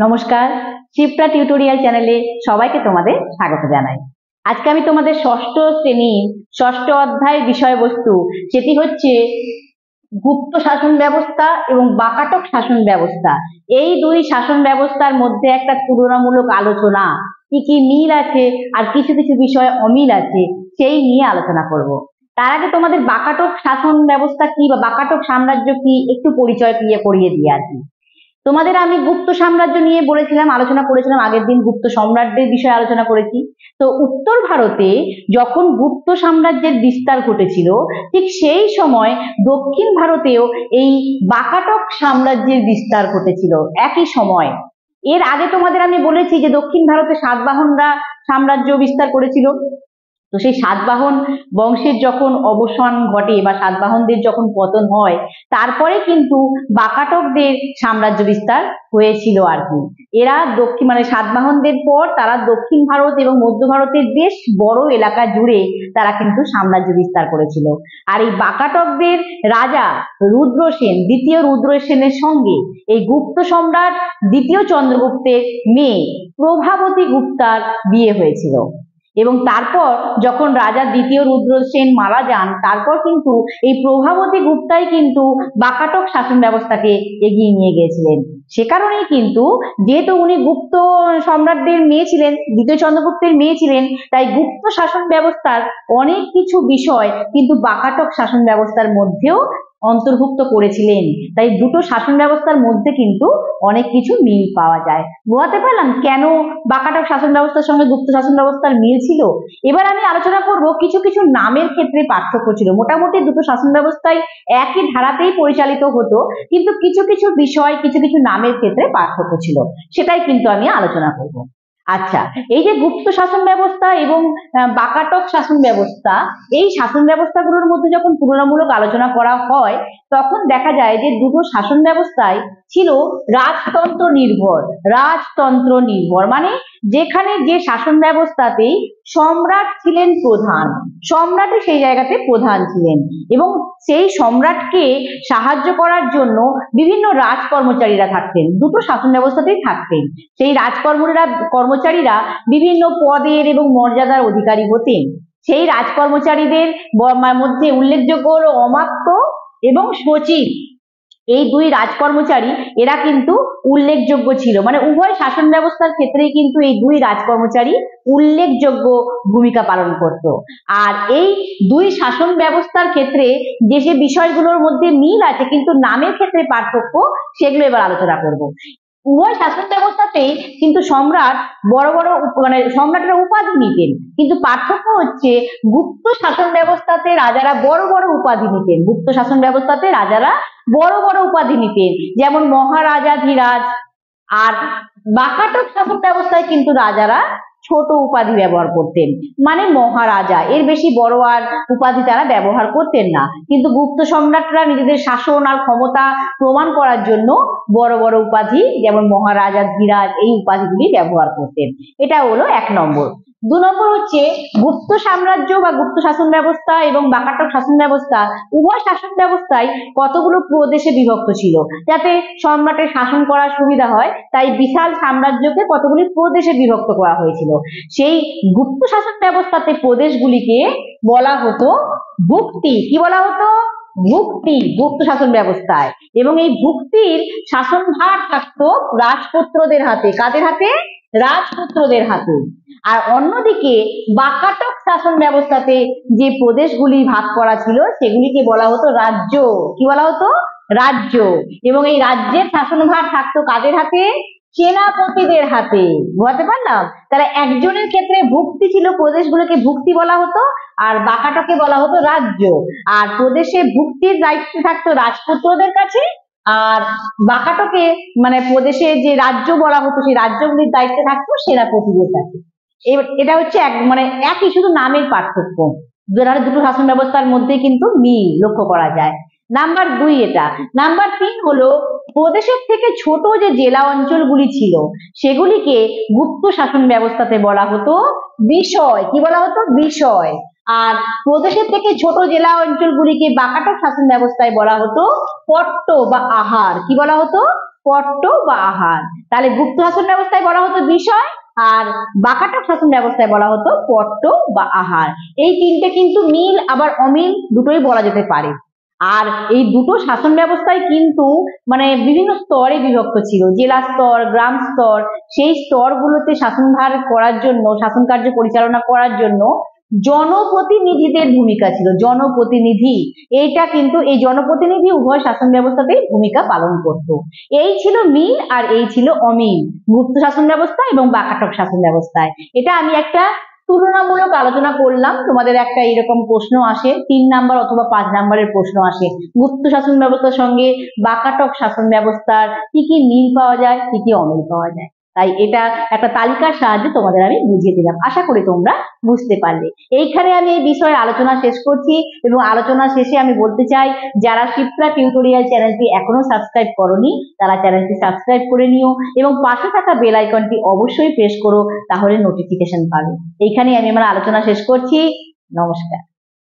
নমস্কার, শিপ্রা টিউটোরিয়াল চ্যানেলে সবাইকে তোমাদের স্বাগত জানাই। আজকে আমি তোমাদের ষষ্ঠ শ্রেণীর ষষ্ঠ অধ্যায়ের বিষয়বস্তু, সেটি হচ্ছে গুপ্ত শাসন ব্যবস্থা এবং বাকাটক শাসন ব্যবস্থা। এই দুই শাসন ব্যবস্থার মধ্যে একটা তুলনামূলক আলোচনা, কি কি মিল আছে আর কিছু কিছু বিষয় অমিল আছে, সেই নিয়ে আলোচনা করব। তার আগে তোমাদের বাকাটক শাসন ব্যবস্থা কি বা বাকাটক সাম্রাজ্য কি একটু পরিচয় করিয়ে দিয়ে আর কি। তোমাদের আমি গুপ্ত সাম্রাজ্য নিয়ে বলেছিলাম, আলোচনা করেছিলাম আগের দিন, গুপ্ত সম্রাটদের বিষয়ে আলোচনা করেছি। তো উত্তর ভারতে যখন গুপ্ত সাম্রাজ্যের বিস্তার ঘটেছিল, ঠিক সেই সময় দক্ষিণ ভারতেও এই বাকাটক সাম্রাজ্যের বিস্তার ঘটেছিল একই সময়। এর আগে তোমাদের আমি বলেছি যে দক্ষিণ ভারতে সাতবাহনরা সাম্রাজ্য বিস্তার করেছিল। তো সেই সাতবাহন বংশের যখন অবসান ঘটে বা সাতবাহনদের যখন পতন হয়, তারপরে কিন্তু বাকাটকদের সাম্রাজ্য বিস্তার হয়েছিল আর কি। এরা সাতবাহনদের পর তারা দক্ষিণ ভারত এবং মধ্য ভারতের বেশ বড় এলাকা জুড়ে তারা কিন্তু সাম্রাজ্য বিস্তার করেছিল। আর এই বাকাটকদের রাজা রুদ্রসেন, দ্বিতীয় রুদ্রসেনের সঙ্গে এই গুপ্ত সম্রাট দ্বিতীয় চন্দ্রগুপ্তের মেয়ে প্রভাবতী গুপ্তার বিয়ে হয়েছিল। এবং তারপর যখন রাজা দ্বিতীয় রুদ্রসেন মারা যান, তারপর কিন্তু এই প্রভাবতী গুপ্তাই কিন্তু বাকাটক শাসন ব্যবস্থাকে এগিয়ে নিয়ে গিয়েছিলেন। সে কারণেই কিন্তু, যেহেতু উনি গুপ্ত সম্রাটদের মেয়ে ছিলেন, দ্বিতীয় চন্দ্রগুপ্তের মেয়ে ছিলেন, তাই গুপ্ত শাসন ব্যবস্থার অনেক কিছু বিষয় কিন্তু বাকাটক শাসন ব্যবস্থার মধ্যেও অন্তর্ভুক্ত করেছিলেন। তাই দুটো শাসন ব্যবস্থার মধ্যে কিন্তু অনেক কিছু মিল পাওয়া যায়। বোঝাতে পারলাম কেন বাকাটক শাসন ব্যবস্থার সঙ্গে গুপ্ত শাসন ব্যবস্থার মিল ছিল। এবার আমি আলোচনা করব কিছু কিছু নামের ক্ষেত্রে পার্থক্য ছিল। মোটামুটি দুটো শাসন ব্যবস্থায় একই ধারাতেই পরিচালিত হতো, কিন্তু কিছু কিছু বিষয়, কিছু কিছু নামের ক্ষেত্রে পার্থক্য ছিল, সেটাই কিন্তু আমি আলোচনা করব। আচ্ছা, এই যে গুপ্ত শাসন ব্যবস্থা এবং বাকাটক শাসন ব্যবস্থা, এই শাসন ব্যবস্থাগুলোর মধ্যে যখন তুলনামূলক আলোচনা করা হয়, তখন দেখা যায় যে দুটো শাসন ব্যবস্থায় ছিল রাজতন্ত্র নির্ভর। রাজতন্ত্র নির্ভর মানে যেখানে যে শাসন ব্যবস্থাতেই সম্রাট ছিলেন প্রধান, সম্রাটই সেই জায়গাতে প্রধান ছিলেন, এবং সেই সম্রাটকে সাহায্য করার জন্য বিভিন্ন রাজ কর্মচারীরা থাকতেন, দুটো শাসন ব্যবস্থাতেই থাকতেন। সেই কর্মচারীরা বিভিন্ন পদের এবং মর্যাদার অধিকারী হতেন। সেই রাজকর্মচারীদের মধ্যে উল্লেখযোগ্য হলো অমাত্য এবং সচিব। এই দুই রাজকর্মচারী এরা কিন্তু উল্লেখযোগ্য ছিল, মানে উভয় শাসন ব্যবস্থার ক্ষেত্রেই কিন্তু এই দুই রাজকর্মচারী উল্লেখযোগ্য ভূমিকা পালন করত। আর এই দুই শাসন ব্যবস্থার ক্ষেত্রে যে যে বিষয়গুলোর মধ্যে মিল আছে কিন্তু নামের ক্ষেত্রে পার্থক্য, সেগুলো এবার আলোচনা করব। উভয় শাসন ব্যবস্থাতেই কিন্তু সম্রাট বড় বড় সম্রাটের উপাধি নিতেন, কিন্তু পার্থক্য হচ্ছে গুপ্ত শাসন ব্যবস্থাতে রাজারা বড় বড় উপাধি নিতেন। গুপ্ত শাসন ব্যবস্থাতে রাজারা বড় বড় উপাধি নিতেন, যেমন মহারাজাধিরাজ। আর বাকাটক শাসন ব্যবস্থায় কিন্তু রাজারা ছোট উপাধি ব্যবহার করতেন, মানে মহারাজা, এর বেশি বড় আর উপাধি তারা ব্যবহার করতেন না। কিন্তু গুপ্ত সম্রাটরা নিজেদের শাসন আর ক্ষমতা প্রমাণ করার জন্য বড় বড় উপাধি, যেমন মহারাজাধিরাজ, এই উপাধিগুলি ব্যবহার করতেন। এটা হলো 1 নম্বর। 2 নম্বর হচ্ছে গুপ্ত সাম্রাজ্য বা গুপ্ত শাসন ব্যবস্থা এবং বাকাটক শাসন ব্যবস্থা, উভয় শাসন ব্যবস্থায় কতগুলো প্রদেশে বিভক্ত ছিল। যাতে সম্রাটের শাসন করার সুবিধা হয়, তাই বিশাল সাম্রাজ্যকে কতগুলি প্রদেশে বিভক্ত করা হয়েছিল। সেই গুপ্ত শাসন ব্যবস্থাতে প্রদেশগুলিকে বলা হতো ভুক্তি। কি বলা হতো? ভুক্তি, গুপ্ত শাসন ব্যবস্থায়। এবং এই ভুক্তির শাসনভার থাকতো রাজপুত্রদের হাতে। কাদের হাতে? রাজপুত্রদের হাতে। আর অন্যদিকে বাকাটক শাসন ব্যবস্থাতে যে প্রদেশগুলি ভাগ করা ছিল, সেগুলিকে বলা হতো রাজ্য। কি বলা হতো? রাজ্য। এবং এই রাজ্যের শাসনভার থাকতো কাদের হাতে? সেনাপতিদের হাতে। বুঝতে পারলাম? তাহলে একজনের ক্ষেত্রে ভুক্তি ছিল, প্রদেশগুলোকে ভুক্তি বলা হতো, আর বাকাটকে বলা হতো রাজ্য। আর প্রদেশে ভুক্তির দায়িত্ব থাকতো রাজপুত্রদের কাছে, আর বাকাটকে প্রদেশে যে রাজ্য বলা হতো, সেই রাজ্যগুলির দায়িত্বে থাকতো সেনাপতিদের কাছে। এটা হচ্ছে একই, শুধু নামের পার্থক্য। দুটো শাসন ব্যবস্থার মধ্যে কিন্তু মিল লক্ষ্য করা যায়। নাম্বার 2 এটা। নাম্বার 3 হলো প্রদেশের থেকে ছোট যে জেলা অঞ্চলগুলি ছিল, সেগুলিকে গুপ্ত শাসন ব্যবস্থাতে বলা হতো বিষয়। কি বলা হতো? বিষয়। আর প্রদেশের থেকে ছোট জেলা অঞ্চলগুলিকে বাকাটক শাসন ব্যবস্থায় বলা হতো পট্ট বা আহার। কি বলা হতো? পট্ট বা আহার। তাহলে গুপ্ত শাসন ব্যবস্থায় বলা হতো বিষয়, আর বাকাটক শাসন ব্যবস্থায় বলা হতো পট্ট বা আহার। এই তিনটে কিন্তু মিল আবার অমিল দুটোই বলা যেতে পারে। আর এই দুটো শাসন ব্যবস্থায় কিন্তু মানে বিভিন্ন স্তরে বিভক্ত ছিল, জেলা স্তর, গ্রাম স্তর। সেই স্তরগুলোতে শাসনভার করার জন্য, শাসন কার্য পরিচালনা করার জন্য জনপ্রতিনিধিদের ভূমিকা ছিল। জনপ্রতিনিধি, এইটা কিন্তু এই জনপ্রতিনিধি উভয় শাসন ব্যবস্থাতেই ভূমিকা পালন করত। এই ছিল মিল আর এই ছিল অমিল, গুপ্ত শাসন ব্যবস্থা এবং বাকাটক শাসন ব্যবস্থায়। এটা আমি একটা তুলনামূলক আলোচনা করলাম। তোমাদের একটা এরকম প্রশ্ন আসে, 3 নাম্বার অথবা 5 নাম্বারের প্রশ্ন আসে, গুপ্ত শাসন ব্যবস্থার সঙ্গে বাকাটক শাসন ব্যবস্থার কি কি মিল পাওয়া যায়, কি কি অমিল পাওয়া যায়। তাই এটা একটা তালিকার সাহায্যে তোমাদের আমি বুঝিয়ে দিলাম, আশা করি তোমরা বুঝতে পারলে। এইখানে আমি এই বিষয়ে আলোচনা শেষ করছি, এবং আলোচনা শেষে আমি বলতে চাই, যারা শিপ্রা টিউটোরিয়াল চ্যানেলটি এখনো সাবস্ক্রাইব করোনি তারা চ্যানেলটি সাবস্ক্রাইব করে নিও, এবং পাশে থাকা বেল আইকনটি অবশ্যই প্রেস করো, তাহলে নোটিফিকেশন পাবে। এইখানে আমি আমার আলোচনা শেষ করছি। নমস্কার।